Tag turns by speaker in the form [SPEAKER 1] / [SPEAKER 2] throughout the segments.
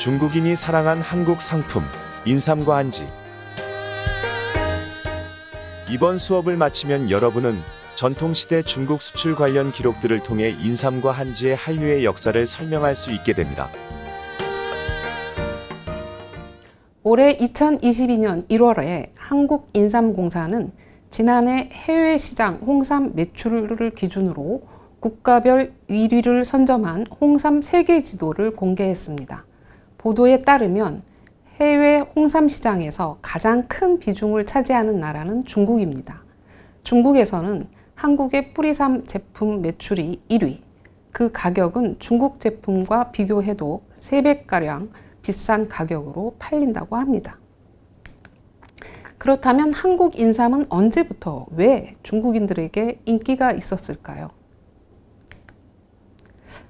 [SPEAKER 1] 중국인이 사랑한 한국 상품, 인삼과 한지. 이번 수업을 마치면 여러분은 전통시대 중국 수출 관련 기록들을 통해 인삼과 한지의 한류의 역사를 설명할 수 있게 됩니다.
[SPEAKER 2] 올해 2022년 1월에 한국인삼공사는 지난해 해외 시장 홍삼 매출을 기준으로 국가별 1위를 선점한 홍삼 세계 지도를 공개했습니다. 보도에 따르면 해외 홍삼 시장에서 가장 큰 비중을 차지하는 나라는 중국입니다. 중국에서는 한국의 뿌리삼 제품 매출이 1위, 그 가격은 중국 제품과 비교해도 3배가량 비싼 가격으로 팔린다고 합니다. 그렇다면 한국 인삼은 언제부터 왜 중국인들에게 인기가 있었을까요?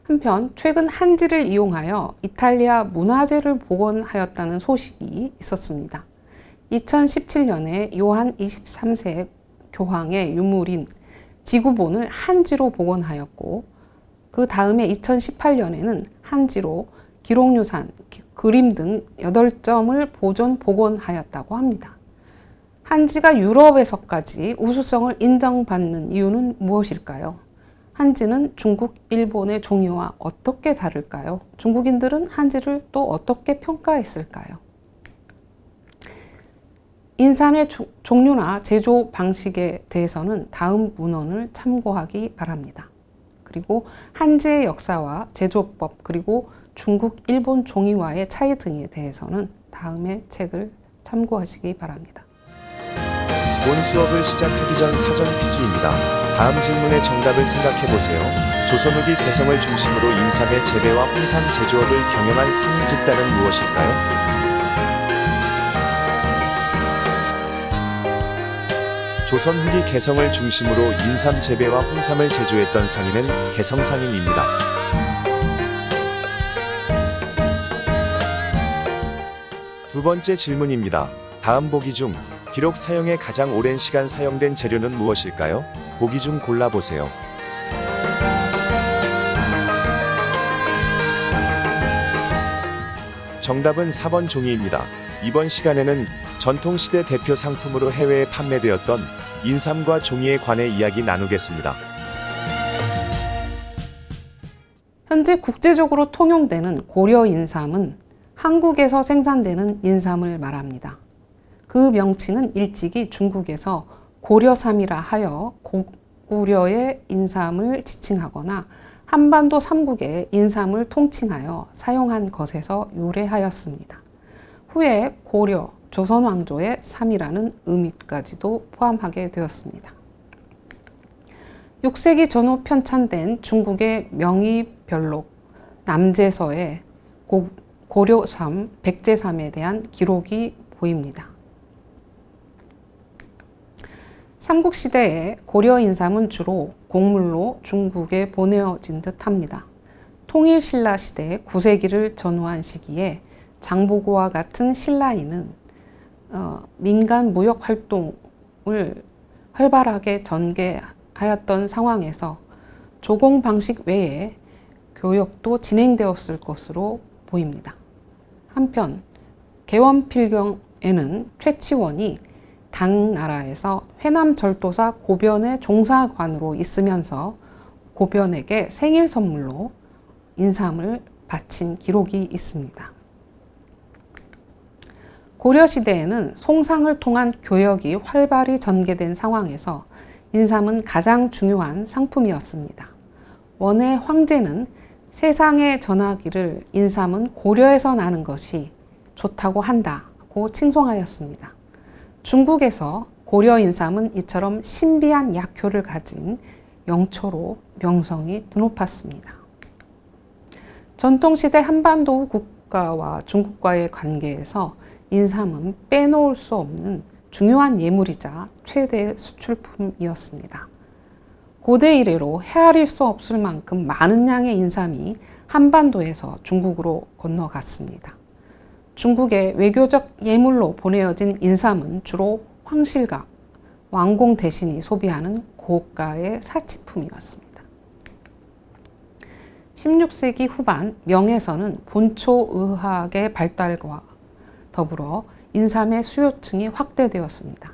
[SPEAKER 2] 한편 최근 한지를 이용하여 이탈리아 문화재를 복원하였다는 소식이 있었습니다. 2017년에 요한 23세 교황의 유물인 지구본을 한지로 복원하였고, 그 다음에 2018년에는 한지로 기록유산, 그림 등 8점을 보존 복원하였다고 합니다. 한지가 유럽에서까지 우수성을 인정받는 이유는 무엇일까요? 한지는 중국, 일본의 종이와 어떻게 다를까요? 중국인들은 한지를 또 어떻게 평가했을까요? 인삼의 종류나 제조 방식에 대해서는 다음 문헌을 참고하기 바랍니다. 그리고 한지의 역사와 제조법, 그리고 중국, 일본 종이와의 차이 등에 대해서는 다음의 책을 참고하시기 바랍니다.
[SPEAKER 1] 본 수업을 시작하기 전 사전 퀴즈입니다. 다음 질문의 정답을 생각해보세요. 조선 후기 개성을 중심으로 인삼의 재배와 홍삼 제조업을 경영한 상인 집단은 무엇일까요? 조선 후기 개성을 중심으로 인삼 재배와 홍삼을 제조했던 상인은 개성상인입니다. 두 번째 질문입니다. 다음 보기 중 기록 사용에 가장 오랜 시간 사용된 재료는 무엇일까요? 보기 중 골라보세요. 정답은 4번 종이입니다. 이번 시간에는 전통시대 대표 상품으로 해외에 판매되었던 인삼과 종이에 관해 이야기 나누겠습니다.
[SPEAKER 2] 현재 국제적으로 통용되는 고려 인삼은 한국에서 생산되는 인삼을 말합니다. 그 명칭은 일찍이 중국에서 고려삼이라 하여 고구려의 인삼을 지칭하거나 한반도 삼국의 인삼을 통칭하여 사용한 것에서 유래하였습니다. 후에 고려, 조선왕조의 삼이라는 의미까지도 포함하게 되었습니다. 6세기 전후 편찬된 중국의 명의별록 남제서에 고려삼, 백제삼에 대한 기록이 보입니다. 삼국시대에 고려 인삼은 주로 곡물로 중국에 보내어진 듯 합니다. 통일신라 시대 9세기를 전후한 시기에 장보고와 같은 신라인은 민간 무역 활동을 활발하게 전개하였던 상황에서 조공 방식 외에 교역도 진행되었을 것으로 보입니다. 한편 개원필경에는 최치원이 당나라에서 회남절도사 고변의 종사관으로 있으면서 고변에게 생일 선물로 인삼을 바친 기록이 있습니다. 고려시대에는 송상을 통한 교역이 활발히 전개된 상황에서 인삼은 가장 중요한 상품이었습니다. 원의 황제는 세상에 전하기를 인삼은 고려에서 나는 것이 좋다고 한다고 칭송하였습니다. 중국에서 고려 인삼은 이처럼 신비한 약효를 가진 영초로 명성이 드높았습니다. 전통시대 한반도 국가와 중국과의 관계에서 인삼은 빼놓을 수 없는 중요한 예물이자 최대 수출품이었습니다. 고대 이래로 헤아릴 수 없을 만큼 많은 양의 인삼이 한반도에서 중국으로 건너갔습니다. 중국의 외교적 예물로 보내어진 인삼은 주로 황실각, 왕공 대신이 소비하는 고가의 사치품이었습니다. 16세기 후반 명에서는 본초의학의 발달과 더불어 인삼의 수요층이 확대되었습니다.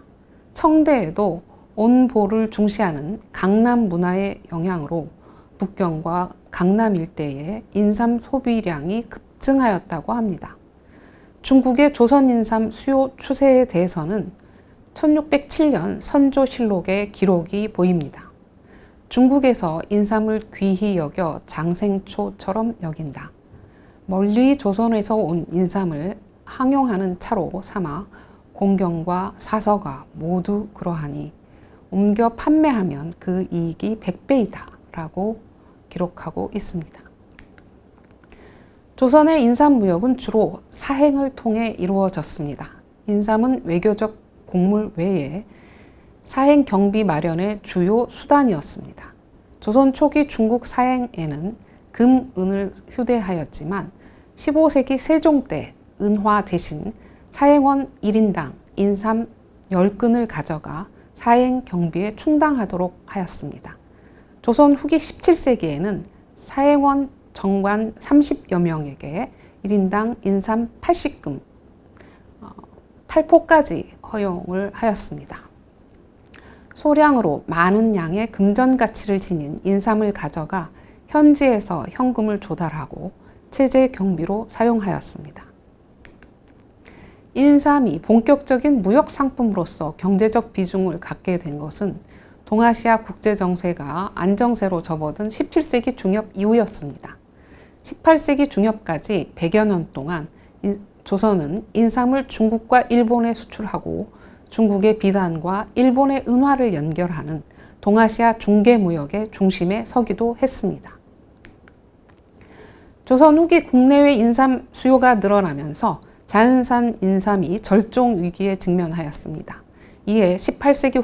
[SPEAKER 2] 청대에도 온보를 중시하는 강남 문화의 영향으로 북경과 강남 일대의 인삼 소비량이 급증하였다고 합니다. 중국의 조선 인삼 수요 추세에 대해서는 1607년 선조실록의 기록이 보입니다. 중국에서 인삼을 귀히 여겨 장생초처럼 여긴다. 멀리 조선에서 온 인삼을 항용하는 차로 삼아 공경과 사서가 모두 그러하니 옮겨 판매하면 그 이익이 100배이다 라고 기록하고 있습니다. 조선의 인삼 무역은 주로 사행을 통해 이루어졌습니다. 인삼은 외교적 곡물 외에 사행 경비 마련의 주요 수단이었습니다. 조선 초기 중국 사행에는 금, 은을 휴대하였지만 15세기 세종 때 은화 대신 사행원 1인당 인삼 10근을 가져가 사행 경비에 충당하도록 하였습니다. 조선 후기 17세기에는 사행원 정관 30여 명에게 1인당 인삼 80금, 8포까지 허용을 하였습니다. 소량으로 많은 양의 금전 가치를 지닌 인삼을 가져가 현지에서 현금을 조달하고 체제 경비로 사용하였습니다. 인삼이 본격적인 무역 상품으로서 경제적 비중을 갖게 된 것은 동아시아 국제 정세가 안정세로 접어든 17세기 중엽 이후였습니다. 18세기 중엽까지 100여 년 동안 조선은 인삼을 중국과 일본에 수출하고 중국의 비단과 일본의 은화를 연결하는 동아시아 중개무역의 중심에 서기도 했습니다. 조선 후기 국내외 인삼 수요가 늘어나면서 자연산 인삼이 절종 위기에 직면하였습니다. 이에 18세기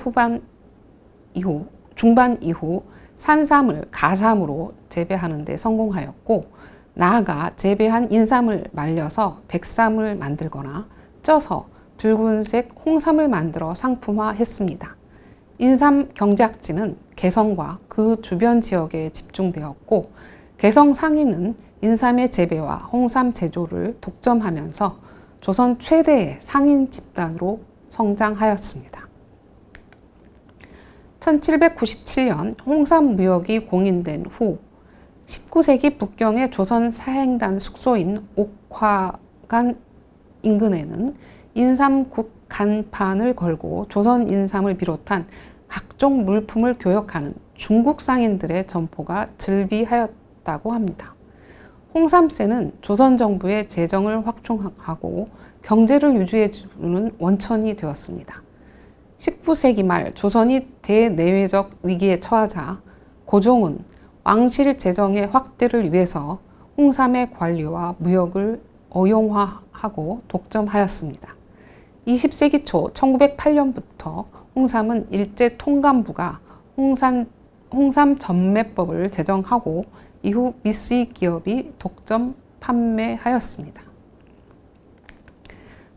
[SPEAKER 2] 중반 이후 산삼을 가삼으로 재배하는 데 성공하였고, 나아가 재배한 인삼을 말려서 백삼을 만들거나 쪄서 붉은색 홍삼을 만들어 상품화했습니다. 인삼 경작지는 개성과 그 주변 지역에 집중되었고, 개성 상인은 인삼의 재배와 홍삼 제조를 독점하면서 조선 최대의 상인 집단으로 성장하였습니다. 1797년 홍삼 무역이 공인된 후 19세기 북경의 조선 사행단 숙소인 옥화관 인근에는 인삼국 간판을 걸고 조선 인삼을 비롯한 각종 물품을 교역하는 중국 상인들의 점포가 즐비하였다고 합니다. 홍삼세는 조선 정부의 재정을 확충하고 경제를 유지해주는 원천이 되었습니다. 19세기 말 조선이 대내외적 위기에 처하자 고종은 왕실 재정의 확대를 위해서 홍삼의 관리와 무역을 어용화하고 독점하였습니다. 20세기 초 1908년부터 홍삼은 일제 통감부가 홍삼 전매법을 제정하고 이후 미쓰이 기업이 독점 판매하였습니다.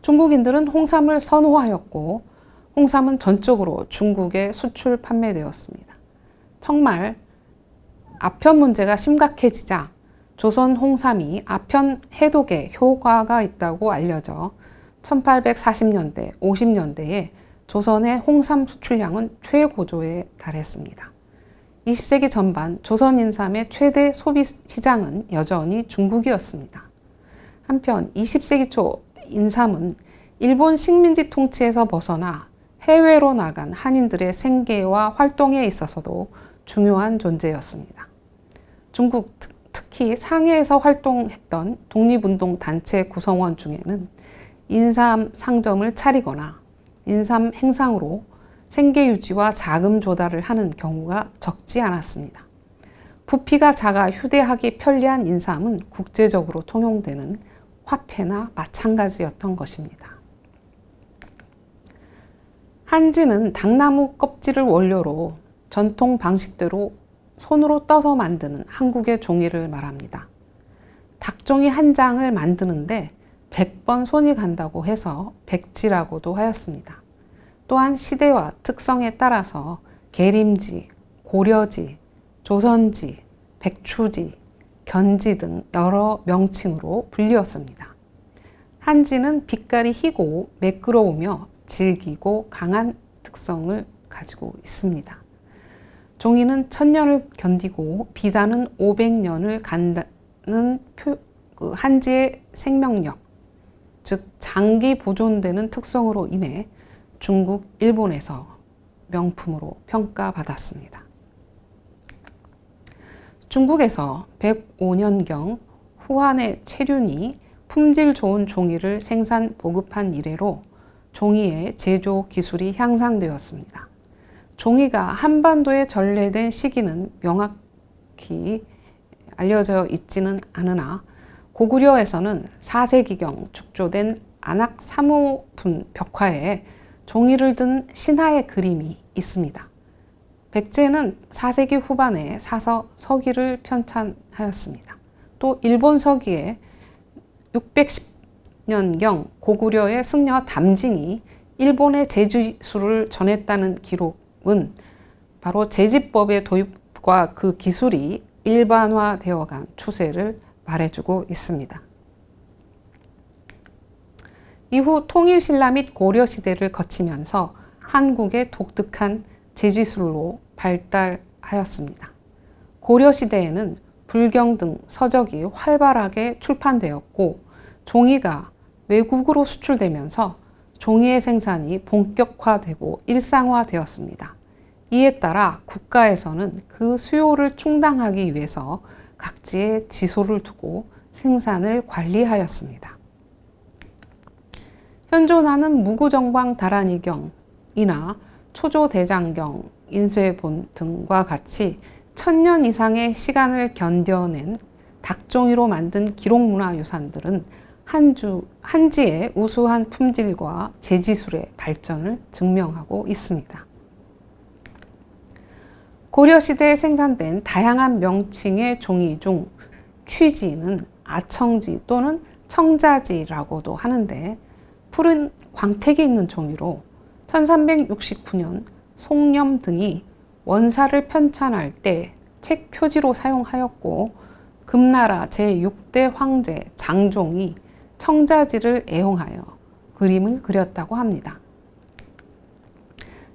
[SPEAKER 2] 중국인들은 홍삼을 선호하였고 홍삼은 전적으로 중국에 수출 판매되었습니다. 청말 아편 문제가 심각해지자 조선 홍삼이 아편 해독에 효과가 있다고 알려져 1840년대, 50년대에 조선의 홍삼 수출량은 최고조에 달했습니다. 20세기 전반 조선 인삼의 최대 소비 시장은 여전히 중국이었습니다. 한편 20세기 초 인삼은 일본 식민지 통치에서 벗어나 해외로 나간 한인들의 생계와 활동에 있어서도 중요한 존재였습니다. 중국, 특히 상해에서 활동했던 독립운동 단체 구성원 중에는 인삼 상점을 차리거나 인삼 행상으로 생계 유지와 자금 조달을 하는 경우가 적지 않았습니다. 부피가 작아 휴대하기 편리한 인삼은 국제적으로 통용되는 화폐나 마찬가지였던 것입니다. 한지는 당나무 껍질을 원료로 전통 방식대로 손으로 떠서 만드는 한국의 종이를 말합니다. 닭종이 한 장을 만드는데 100번 손이 간다고 해서 백지라고도 하였습니다. 또한 시대와 특성에 따라서 계림지, 고려지, 조선지, 백추지, 견지 등 여러 명칭으로 불리웠습니다. 한지는 빛깔이 희고 매끄러우며 질기고 강한 특성을 가지고 있습니다. 종이는 1000년을 견디고 비단은 500년을 간다는 한지의 생명력, 즉 장기 보존되는 특성으로 인해 중국, 일본에서 명품으로 평가받았습니다. 중국에서 105년경 후한의 체륜이 품질 좋은 종이를 생산 보급한 이래로 종이의 제조 기술이 향상되었습니다. 종이가 한반도에 전래된 시기는 명확히 알려져 있지는 않으나 고구려에서는 4세기경 축조된 안악 사무분 벽화에 종이를 든 신하의 그림이 있습니다. 백제는 4세기 후반에 사서 서기를 편찬하였습니다. 또 일본 서기에 610년경 고구려의 승려 담징이 일본의 제지술을 전했다는 기록은 바로 제지법의 도입과 그 기술이 일반화되어간 추세를 말해주고 있습니다. 이후 통일신라 및 고려시대를 거치면서 한국의 독특한 제지술로 발달하였습니다. 고려시대에는 불경 등 서적이 활발하게 출판되었고 종이가 외국으로 수출되면서 종이의 생산이 본격화되고 일상화되었습니다. 이에 따라 국가에서는 그 수요를 충당하기 위해서 각지에 지소를 두고 생산을 관리하였습니다. 현존하는 무구정방 다란이경이나 초조대장경, 인쇄본 등과 같이 1000년 이상의 시간을 견뎌낸 닭종이로 만든 기록문화유산들은 한지의 우수한 품질과 제지술의 발전을 증명하고 있습니다. 고려시대에 생산된 다양한 명칭의 종이 중 취지는 아청지 또는 청자지라고도 하는데 푸른 광택이 있는 종이로 1369년 송렴 등이 원사를 편찬할 때 책 표지로 사용하였고 금나라 제6대 황제 장종이 청자지를 애용하여 그림을 그렸다고 합니다.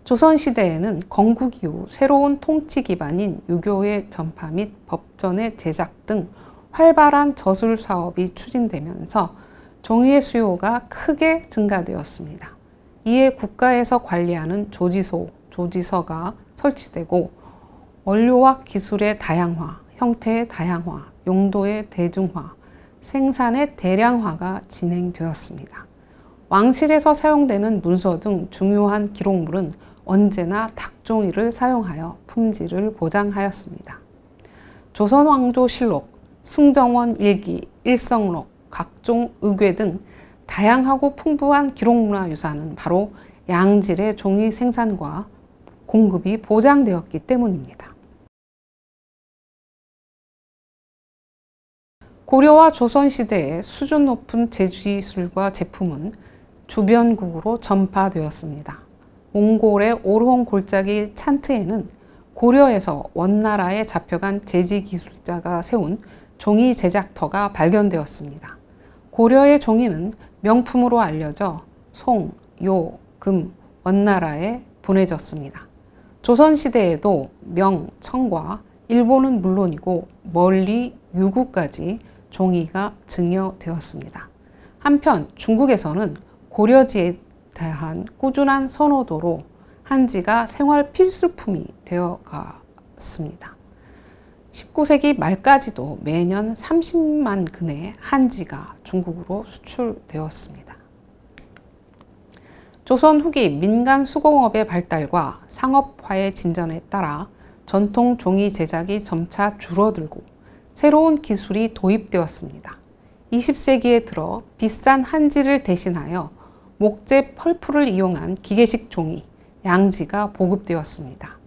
[SPEAKER 2] 조선시대에는 건국 이후 새로운 통치 기반인 유교의 전파 및 법전의 제작 등 활발한 저술 사업이 추진되면서 종이의 수요가 크게 증가되었습니다. 이에 국가에서 관리하는 조지소, 조지서가 설치되고 원료와 기술의 다양화, 형태의 다양화, 용도의 대중화, 생산의 대량화가 진행되었습니다. 왕실에서 사용되는 문서 등 중요한 기록물은 언제나 닭종이를 사용하여 품질을 보장하였습니다. 조선왕조실록, 승정원 일기, 일성록, 각종 의궤 등 다양하고 풍부한 기록문화유산은 바로 양질의 종이 생산과 공급이 보장되었기 때문입니다. 고려와 조선시대의 수준 높은 제지술과 제품은 주변국으로 전파되었습니다. 몽골의 오르홍 골짜기 찬트에는 고려에서 원나라에 잡혀간 제지기술자가 세운 종이 제작터가 발견되었습니다. 고려의 종이는 명품으로 알려져 송, 요, 금, 원나라에 보내졌습니다. 조선시대에도 명, 청과 일본은 물론이고 멀리 유구까지 종이가 증여되었습니다. 한편 중국에서는 고려지에 대한 꾸준한 선호도로 한지가 생활 필수품이 되어갔습니다. 19세기 말까지도 매년 30만 근의 한지가 중국으로 수출되었습니다. 조선 후기 민간 수공업의 발달과 상업화의 진전에 따라 전통 종이 제작이 점차 줄어들고 새로운 기술이 도입되었습니다. 20세기에 들어 비싼 한지를 대신하여 목재 펄프를 이용한 기계식 종이, 양지가 보급되었습니다.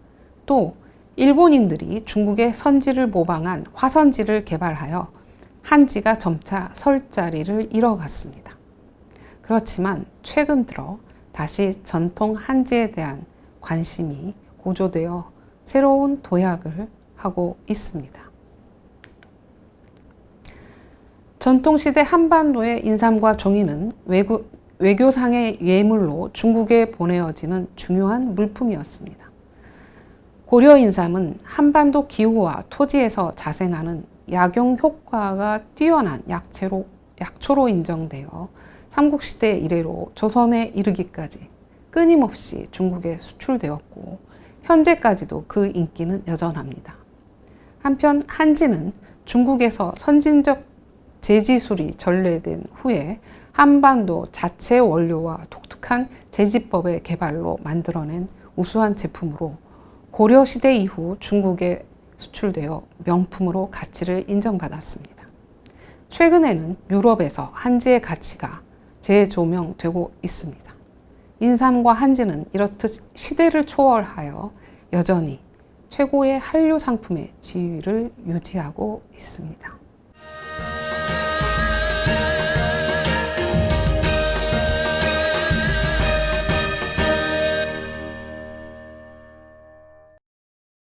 [SPEAKER 2] 또 일본인들이 중국의 선지를 모방한 화선지를 개발하여 한지가 점차 설 자리를 잃어갔습니다. 그렇지만 최근 들어 다시 전통 한지에 대한 관심이 고조되어 새로운 도약을 하고 있습니다. 전통시대 한반도의 인삼과 종이는 외교상의 예물로 중국에 보내어지는 중요한 물품이었습니다. 고려 인삼은 한반도 기후와 토지에서 자생하는 약용 효과가 뛰어난 약초로 인정되어 삼국시대 이래로 조선에 이르기까지 끊임없이 중국에 수출되었고 현재까지도 그 인기는 여전합니다. 한편 한지는 중국에서 선진적 제지술이 전래된 후에 한반도 자체 원료와 독특한 제지법의 개발로 만들어낸 우수한 제품으로 고려시대 이후 중국에 수출되어 명품으로 가치를 인정받았습니다. 최근에는 유럽에서 한지의 가치가 재조명되고 있습니다. 인삼과 한지는 이렇듯 시대를 초월하여 여전히 최고의 한류 상품의 지위를 유지하고 있습니다.